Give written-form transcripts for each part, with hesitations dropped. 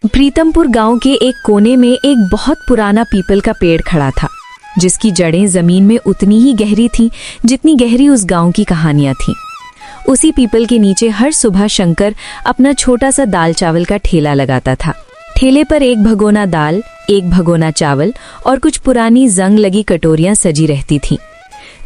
प्रीतमपुर गांव के एक कोने में एक बहुत पुराना पीपल का पेड़ खड़ा था, जिसकी जड़ें जमीन में उतनी ही गहरी थीं जितनी गहरी उस गांव की कहानियां थीं। उसी पीपल के नीचे हर सुबह शंकर अपना छोटा सा दाल चावल का ठेला लगाता था। ठेले पर एक भगोना दाल, एक भगोना चावल और कुछ पुरानी जंग लगी कटोरियां सजी रहती थीं।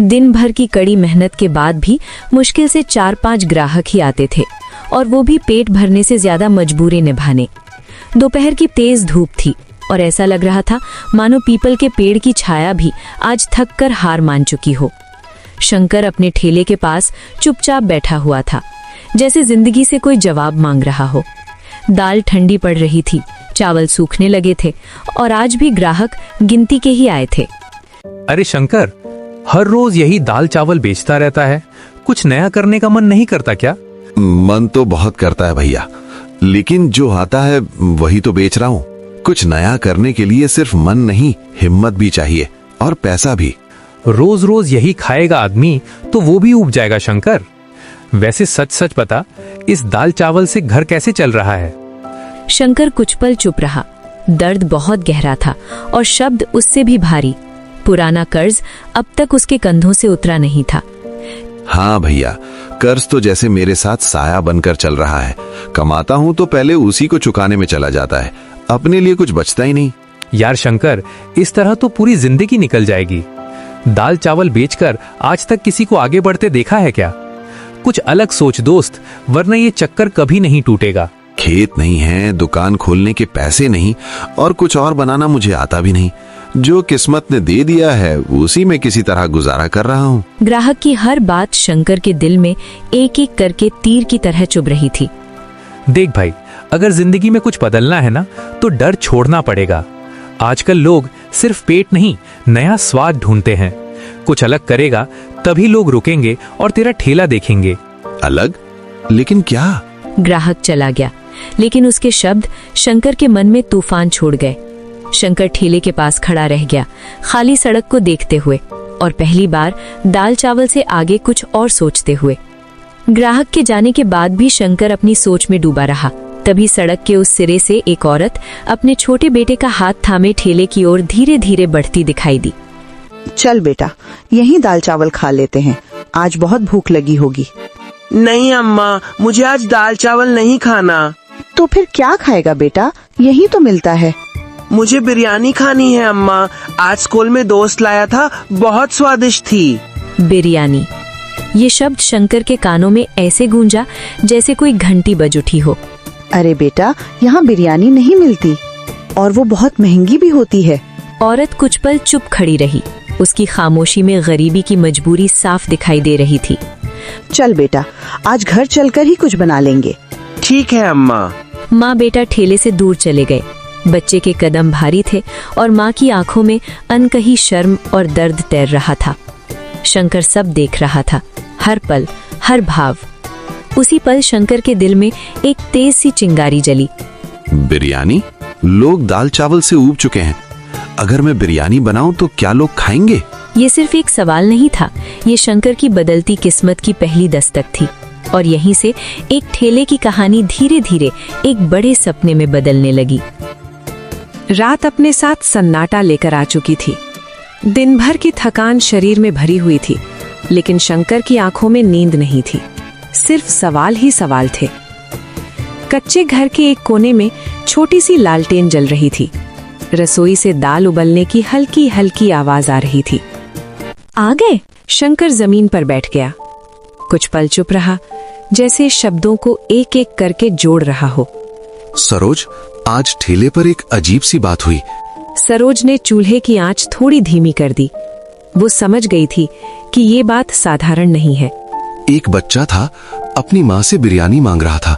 दिन भर की कड़ी मेहनत के बाद भी मुश्किल से 4-5 ग्राहक ही आते थे, और वो भी पेट भरने से ज्यादा मजबूरी निभाने। दोपहर की तेज धूप थी और ऐसा लग रहा था मानो पीपल के पेड़ की छाया भी आज थक कर हार मान चुकी हो। शंकर अपने ठेले के पास चुपचाप बैठा हुआ था, जैसे जिंदगी से कोई जवाब मांग रहा हो। दाल ठंडी पड़ रही थी, चावल सूखने लगे थे और आज भी ग्राहक गिनती के ही आए थे। अरे शंकर, हर रोज यही दाल चावल बेचता रहता है, कुछ नया करने का मन नहीं करता क्या? मन तो बहुत करता है भैया, लेकिन जो आता है वही तो बेच रहा हूँ। कुछ नया करने के लिए सिर्फ मन नहीं, हिम्मत भी चाहिए और पैसा भी। रोज रोज यही खाएगा आदमी तो वो भी ऊब जाएगा शंकर। वैसे सच सच बता, इस दाल चावल से घर कैसे चल रहा है? शंकर कुछ पल चुप रहा। दर्द बहुत गहरा था और शब्द उससे भी भारी। पुराना कर्ज अब तक उसके कंधों से उतरा नहीं था। हाँ भैया, कर्ज तो जैसे मेरे साथ साया बनकर चल रहा है। कमाता हूँ तो पहले उसी को चुकाने में चला जाता है, अपने लिए कुछ बचता ही नहीं। यार शंकर, इस तरह तो पूरी जिंदगी निकल जाएगी। दाल चावल बेचकर आज तक किसी को आगे बढ़ते देखा है क्या? कुछ अलग सोच दोस्त, वरना ये चक्कर कभी नहीं टूटेगा। खेत नहीं है, दुकान खोलने के पैसे नहीं, और कुछ और बनाना मुझे आता भी नहीं। जो किस्मत ने दे दिया है उसी में किसी तरह गुजारा कर रहा हूँ। ग्राहक की हर बात शंकर के दिल में एक एक करके तीर की तरह चुभ रही थी। देख भाई, अगर जिंदगी में कुछ बदलना है ना तो डर छोड़ना पड़ेगा। आजकल लोग सिर्फ पेट नहीं, नया स्वाद ढूंढते हैं। कुछ अलग करेगा तभी लोग रुकेंगे और तेरा ठेला देखेंगे। अलग? लेकिन क्या? ग्राहक चला गया, लेकिन उसके शब्द शंकर के मन में तूफान छोड़ गए। शंकर ठेले के पास खड़ा रह गया, खाली सड़क को देखते हुए, और पहली बार दाल चावल से आगे कुछ और सोचते हुए। ग्राहक के जाने के बाद भी शंकर अपनी सोच में डूबा रहा। तभी सड़क के उस सिरे से एक औरत अपने छोटे बेटे का हाथ थामे ठेले की ओर धीरे धीरे बढ़ती दिखाई दी। चल बेटा, यहीं दाल चावल खा लेते हैं, आज बहुत भूख लगी होगी। नहीं अम्मा, मुझे आज दाल चावल नहीं खाना। तो फिर क्या खाएगा बेटा? यही तो मिलता है। मुझे बिरयानी खानी है अम्मा, आज स्कूल में दोस्त लाया था, बहुत स्वादिष्ट थी। बिरयानी, ये शब्द शंकर के कानों में ऐसे गूंजा जैसे कोई घंटी बज उठी हो। अरे बेटा, यहाँ बिरयानी नहीं मिलती, और वो बहुत महंगी भी होती है। औरत कुछ पल चुप खड़ी रही। उसकी खामोशी में गरीबी की मजबूरी साफ दिखाई दे रही थी। चल बेटा, आज घर चलकर ही कुछ बना लेंगे। ठीक है अम्मा। माँ बेटा ठेले से दूर चले गए। बच्चे के कदम भारी थे और माँ की आंखों में अनकही शर्म और दर्द तैर रहा था। शंकर सब देख रहा था, हर पल, हर भाव। उसी पल शंकर के दिल में एक तेज सी चिंगारी जली। बिरयानी? लोग दाल चावल से ऊब चुके हैं। अगर मैं बिरयानी बनाऊं तो क्या लोग खाएंगे? ये सिर्फ एक सवाल नहीं था, ये शंकर की बदलती किस्मत की पहली दस्तक थी। और यहीं से एक ठेले की कहानी धीरे धीरे एक बड़े सपने में बदलने लगी। रात अपने साथ सन्नाटा लेकर आ चुकी थी। दिन भर की थकान शरीर में भरी हुई थी, लेकिन शंकर की आंखों में नींद नहीं थी। सिर्फ सवाल ही सवाल थे। कच्चे घर के एक कोने में छोटी सी लालटेन जल रही थी। रसोई से दाल उबलने की हल्की हल्की आवाज आ रही थी। आ गए? शंकर जमीन पर बैठ गया। कुछ पल चुप रहा, जैसे शब्दों को एक एक करके जोड़ रहा हो। सरोज, आज ठेले पर एक अजीब सी बात हुई। सरोज ने चूल्हे की आंच थोड़ी धीमी कर दी। वो समझ गई थी कि ये बात साधारण नहीं है। एक बच्चा था, अपनी माँ से बिरयानी मांग रहा था।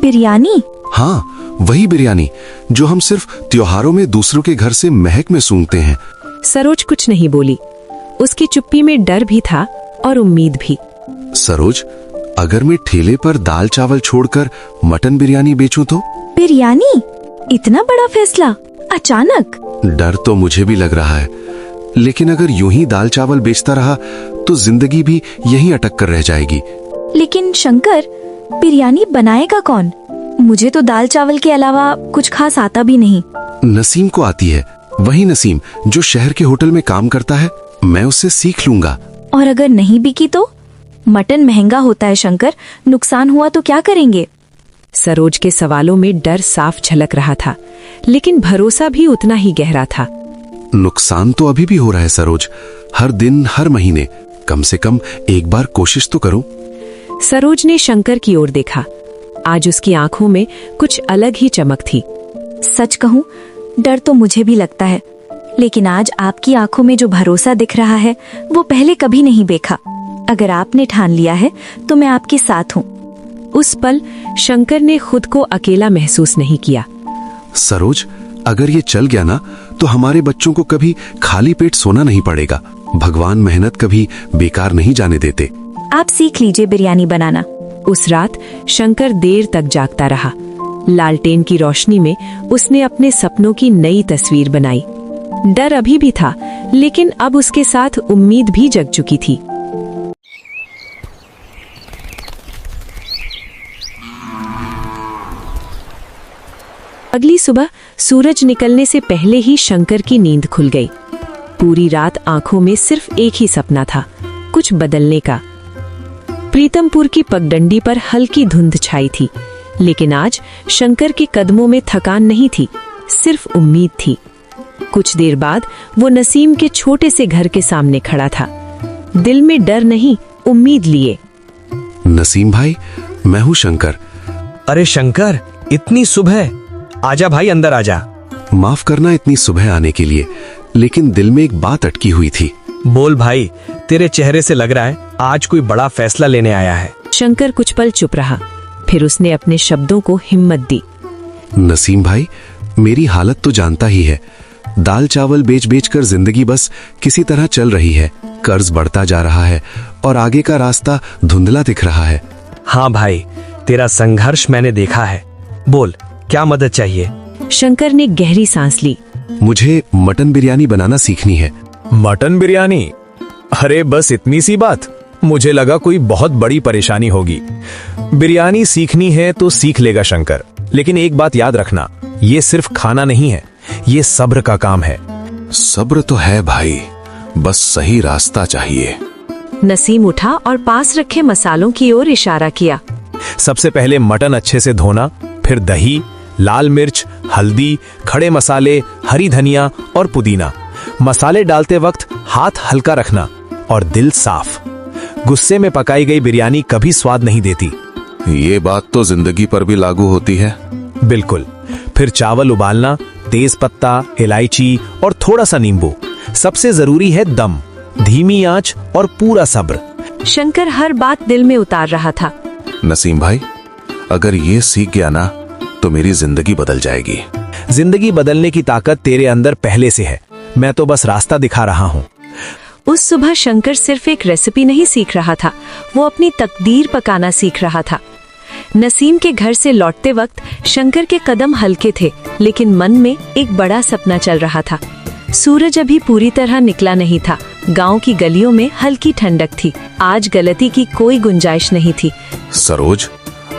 बिरयानी? हाँ, वही बिरयानी जो हम सिर्फ त्योहारों में दूसरों के घर से महक में सूंघते हैं। सरोज कुछ नहीं बोली। उसकी चुप्पी में डर भी था और उम्मीद भी। सरोज, अगर मैं ठेले पर दाल चावल छोड़कर मटन बिरयानी बेचूं तो? बिरयानी? इतना बड़ा फैसला अचानक? डर तो मुझे भी लग रहा है, लेकिन अगर यूं ही दाल चावल बेचता रहा तो जिंदगी भी यहीं अटक कर रह जाएगी। लेकिन शंकर, बिरयानी बनाएगा कौन? मुझे तो दाल चावल के अलावा कुछ खास आता भी नहीं। नसीम को आती है, वही नसीम जो शहर के होटल में काम करता है। मैं उससे सीख लूंगा। और अगर नहीं बिकी तो? मटन महंगा होता है शंकर, नुकसान हुआ तो क्या करेंगे? सरोज के सवालों में डर साफ झलक रहा था, लेकिन भरोसा भी उतना ही गहरा था। नुकसान तो अभी भी हो रहा है सरोज, हर दिन हर महीने। कम से कम एक बार कोशिश तो करो। सरोज ने शंकर की ओर देखा। आज उसकी आंखों में कुछ अलग ही चमक थी। सच कहूं, डर तो मुझे भी लगता है, लेकिन आज आपकी आंखों में जो भरोसा दिख रहा है वो पहले कभी नहीं देखा। अगर आपने ठान लिया है तो मैं आपके साथ हूँ। उस पल शंकर ने खुद को अकेला महसूस नहीं किया। सरोज, अगर ये चल गया ना तो हमारे बच्चों को कभी खाली पेट सोना नहीं पड़ेगा। भगवान मेहनत कभी बेकार नहीं जाने देते। आप सीख लीजिए बिरयानी बनाना। उस रात शंकर देर तक जागता रहा। लालटेन की रोशनी में उसने अपने सपनों की नई तस्वीर बनाई। डर अभी भी था, लेकिन अब उसके साथ उम्मीद भी जग चुकी थी। अगली सुबह सूरज निकलने से पहले ही शंकर की नींद खुल गई। पूरी रात आंखों में सिर्फ एक ही सपना था, कुछ बदलने का। प्रीतमपुर की पगडंडी पर हल्की धुंध छाई थी, लेकिन आज शंकर के कदमों में थकान नहीं थी, सिर्फ उम्मीद थी। कुछ देर बाद वो नसीम के छोटे से घर के सामने खड़ा था, दिल में डर नहीं, उम्मीद लिए। नसीम भाई, मैं हूँ शंकर। अरे शंकर, इतनी सुबह? आजा भाई, अंदर आजा। माफ करना इतनी सुबह आने के लिए, लेकिन दिल में एक बात अटकी हुई थी। बोल भाई, तेरे चेहरे से लग रहा है आज कोई बड़ा फैसला लेने आया है। शंकर कुछ पल चुप रहा, फिर उसने अपने शब्दों को हिम्मत दी। नसीम भाई, मेरी हालत तो जानता ही है। दाल चावल बेच बेच कर जिंदगी बस किसी तरह चल रही है। कर्ज बढ़ता जा रहा है और आगे का रास्ता धुंधला दिख रहा है। हाँ भाई, तेरा संघर्ष मैंने देखा है। बोल, क्या मदद चाहिए? शंकर ने गहरी सांस ली। मुझे मटन बिरयानी बनाना सीखनी है। मटन बिरयानी? अरे बस इतनी सी बात? मुझे लगा कोई बहुत बड़ी परेशानी होगी। बिरयानी सीखनी है तो सीख लेगा शंकर, लेकिन एक बात याद रखना, ये सिर्फ खाना नहीं है, ये सब्र का काम है। सब्र तो है भाई, बस सही रास्ता चाहिए। नसीम उठा और पास रखे मसालों की ओर इशारा किया। सबसे पहले मटन अच्छे से धोना, फिर दही, लाल मिर्च, हल्दी, खड़े मसाले, हरी धनिया और पुदीना। मसाले डालते वक्त हाथ हल्का रखना और दिल साफ। गुस्से में पकाई गई बिरयानी कभी स्वाद नहीं देती। ये बात तो जिंदगी पर भी लागू होती है। बिल्कुल। फिर चावल उबालना, तेज पत्ता, इलायची और थोड़ा सा नींबू। सबसे जरूरी है दम, धीमी आंच और पूरा सब्र। शंकर हर बात दिल में उतार रहा था। नसीम भाई, अगर ये सीख गया ना तो मेरी जिंदगी बदल जाएगी। जिंदगी बदलने की ताकत तेरे अंदर पहले से है, मैं तो बस रास्ता दिखा रहा हूँ। उस सुबह शंकर सिर्फ एक रेसिपी नहीं सीख रहा था, वो अपनी तकदीर पकाना सीख रहा था। नसीम के घर से लौटते वक्त शंकर के कदम हल्के थे, लेकिन मन में एक बड़ा सपना चल रहा था। सूरज अभी पूरी तरह निकला नहीं था। गांव की गलियों में हल्की ठंडक थी। आज गलती की कोई गुंजाइश नहीं थी। सरोज,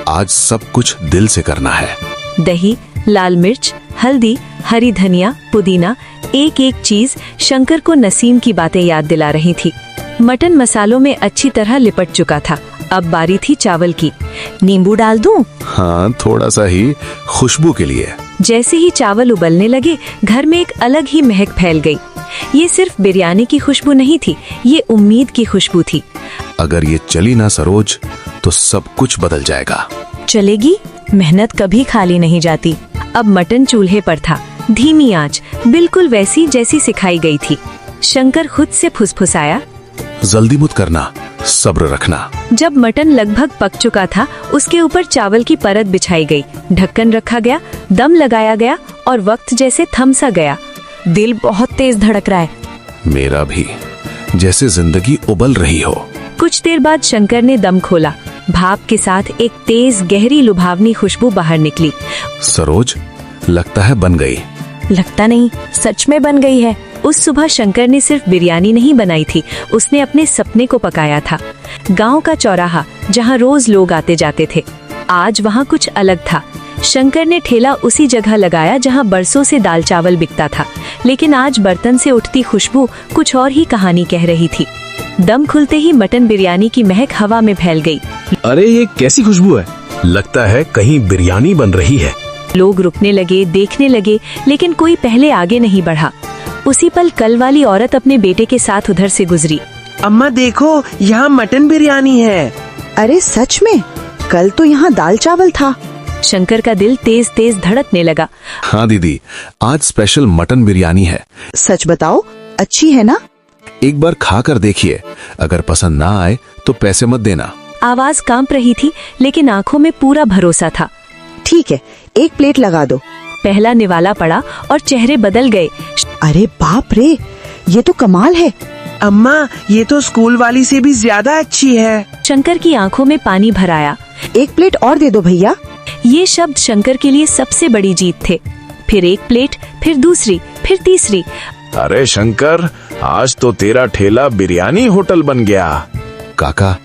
आज सब कुछ दिल से करना है। दही, लाल मिर्च, हल्दी, हरी धनिया, पुदीना, एक एक चीज शंकर को नसीम की बातें याद दिला रही थी। मटन मसालों में अच्छी तरह लिपट चुका था। अब बारी थी चावल की। नींबू डाल दूं? हाँ, थोड़ा सा ही, खुशबू के लिए। जैसे ही चावल उबलने लगे, घर में एक अलग ही महक फैल गई। ये सिर्फ बिरयानी की खुशबू नहीं थी, ये उम्मीद की खुशबू थी। अगर ये चली ना सरोज, तो सब कुछ बदल जाएगा। चलेगी? मेहनत कभी खाली नहीं जाती। अब मटन चूल्हे पर था, धीमी आंच, बिल्कुल वैसी जैसी सिखाई गई थी। शंकर खुद से फुसफुसाया, जल्दी मत करना, सब्र रखना। जब मटन लगभग पक चुका था, उसके ऊपर चावल की परत बिछाई गई, ढक्कन रखा गया, दम लगाया गया और वक्त जैसे थम सा गया। दिल बहुत तेज धड़क रहा है। मेरा भी, जैसे जिंदगी उबल रही हो। कुछ देर बाद शंकर ने दम खोला। भाप के साथ एक तेज गहरी लुभावनी खुशबू बाहर निकली। सरोज, लगता है बन गई। लगता नहीं, सच में बन गई है। उस सुबह शंकर ने सिर्फ बिरयानी नहीं बनाई थी, उसने अपने सपने को पकाया था। गांव का चौराहा, जहां रोज लोग आते जाते थे, आज वहां कुछ अलग था। शंकर ने ठेला उसी जगह लगाया जहां बरसों से दाल चावल बिकता था, लेकिन आज बर्तन से उठती खुशबू कुछ और ही कहानी कह रही थी। दम खुलते ही मटन बिरयानी की महक हवा में फैल गई। अरे ये कैसी खुशबू है, लगता है कहीं बिरयानी बन रही है। लोग रुकने लगे, देखने लगे, लेकिन कोई पहले आगे नहीं बढ़ा। उसी पल कल वाली औरत अपने बेटे के साथ उधर से गुजरी। अम्मा देखो, यहाँ मटन बिरयानी है। अरे सच में? कल तो यहाँ दाल चावल था। शंकर का दिल तेज तेज धड़कने लगा। हाँ दीदी, आज स्पेशल मटन बिरयानी है। सच बताओ, अच्छी है ना? एक बार खा कर देखिए, अगर पसंद ना आए तो पैसे मत देना। आवाज कांप रही थी, लेकिन आंखों में पूरा भरोसा था। ठीक है, एक प्लेट लगा दो। पहला निवाला पड़ा और चेहरे बदल गए। अरे बाप रे, ये तो कमाल है। अम्मा, ये तो स्कूल वाली से भी ज्यादा अच्छी है। शंकर की आंखों में पानी भर आया। एक प्लेट और दे दो भैया। ये शब्द शंकर के लिए सबसे बड़ी जीत थे। फिर एक प्लेट, फिर दूसरी, फिर तीसरी। अरे शंकर, आज तो तेरा ठेला बिरयानी होटल बन गया। काका,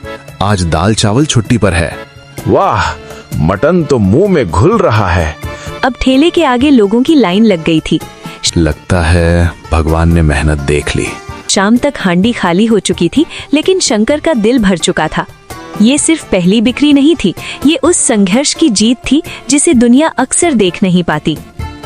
आज दाल चावल छुट्टी पर है। वाह, मटन तो मुंह में घुल रहा है। अब ठेले के आगे लोगों की लाइन लग गई थी। लगता है भगवान ने मेहनत देख ली। शाम तक हांडी खाली हो चुकी थी, लेकिन शंकर का दिल भर चुका था। ये सिर्फ पहली बिक्री नहीं थी, ये उस संघर्ष की जीत थी जिसे दुनिया अक्सर देख नहीं पाती।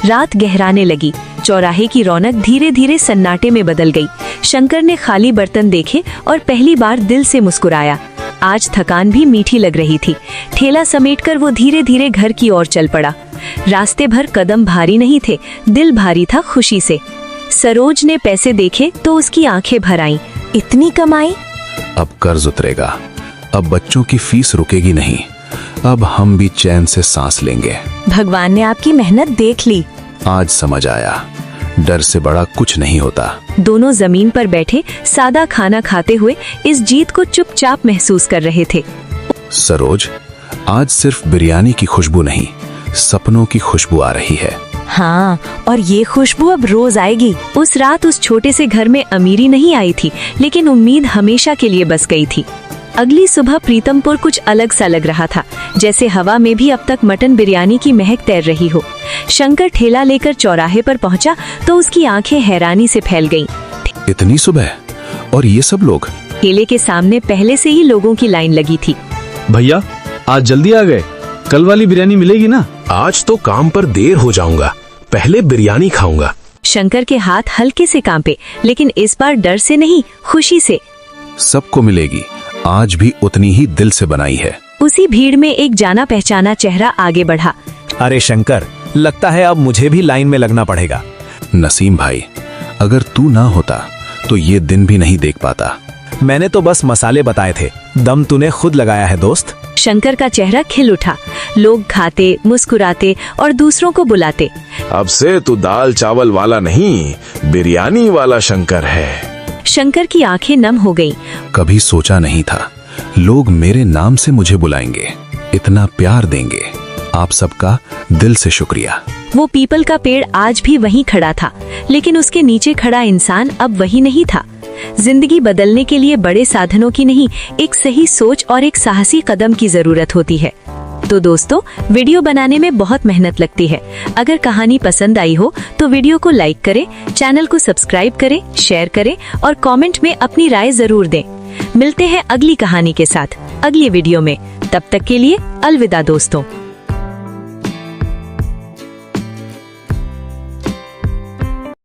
रात गहराने लगी, चौराहे की रौनक धीरे धीरे सन्नाटे में बदल गई। शंकर ने खाली बर्तन देखे और पहली बार दिल से मुस्कुराया। आज थकान भी मीठी लग रही थी। ठेला समेटकर वो धीरे धीरे घर की ओर चल पड़ा। रास्ते भर कदम भारी नहीं थे, दिल भारी था खुशी से। सरोज ने पैसे देखे तो उसकी आंखें भर आईं। इतनी कमाई? अब कर्ज उतरेगा, अब बच्चों की फीस रुकेगी नहीं, अब हम भी चैन से सांस लेंगे। भगवान ने आपकी मेहनत देख ली। आज समझ आया, डर से बड़ा कुछ नहीं होता। दोनों जमीन पर बैठे सादा खाना खाते हुए इस जीत को चुपचाप महसूस कर रहे थे। सरोज, आज सिर्फ बिरयानी की खुशबू नहीं, सपनों की खुशबू आ रही है। हाँ, और ये खुशबू अब रोज आएगी। उस रात उस छोटे से घर में अमीरी नहीं आई थी, लेकिन उम्मीद हमेशा के लिए बस गई थी। अगली सुबह प्रीतमपुर कुछ अलग सा लग रहा था, जैसे हवा में भी अब तक मटन बिरयानी की महक तैर रही हो। शंकर ठेला लेकर चौराहे पर पहुंचा तो उसकी आंखें हैरानी से फैल गईं। इतनी सुबह और ये सब लोग? ठेले के सामने पहले से ही लोगों की लाइन लगी थी। भैया, आज जल्दी आ गए, कल वाली बिरयानी मिलेगी ना? आज तो काम पर देर हो जाऊंगा, पहले बिरयानी खाऊंगा। शंकर के हाथ हल्के से कांपे, लेकिन इस बार डर से नहीं, खुशी से। सबको मिलेगी, आज भी उतनी ही दिल से बनाई है। उसी भीड़ में एक जाना पहचाना चेहरा आगे बढ़ा। अरे शंकर, लगता है अब मुझे भी लाइन में लगना पड़ेगा। नसीम भाई, अगर तू ना होता तो ये दिन भी नहीं देख पाता। मैंने तो बस मसाले बताए थे, दम तूने खुद लगाया है दोस्त। शंकर का चेहरा खिल उठा। लोग खाते, मुस्कुराते और दूसरों को बुलाते। अब से तू दाल चावल वाला नहीं, बिरयानी वाला शंकर है। शंकर की आंखें नम हो गईं। कभी सोचा नहीं था लोग मेरे नाम से मुझे बुलाएंगे, इतना प्यार देंगे। आप सबका दिल से शुक्रिया। वो पीपल का पेड़ आज भी वहीं खड़ा था, लेकिन उसके नीचे खड़ा इंसान अब वही नहीं था। जिंदगी बदलने के लिए बड़े साधनों की नहीं, एक सही सोच और एक साहसी कदम की जरूरत होती है। तो दोस्तों, वीडियो बनाने में बहुत मेहनत लगती है। अगर कहानी पसंद आई हो तो वीडियो को लाइक करें, चैनल को सब्सक्राइब करें, शेयर करें और कमेंट में अपनी राय जरूर दें। मिलते हैं अगली कहानी के साथ अगली वीडियो में। तब तक के लिए अलविदा दोस्तों।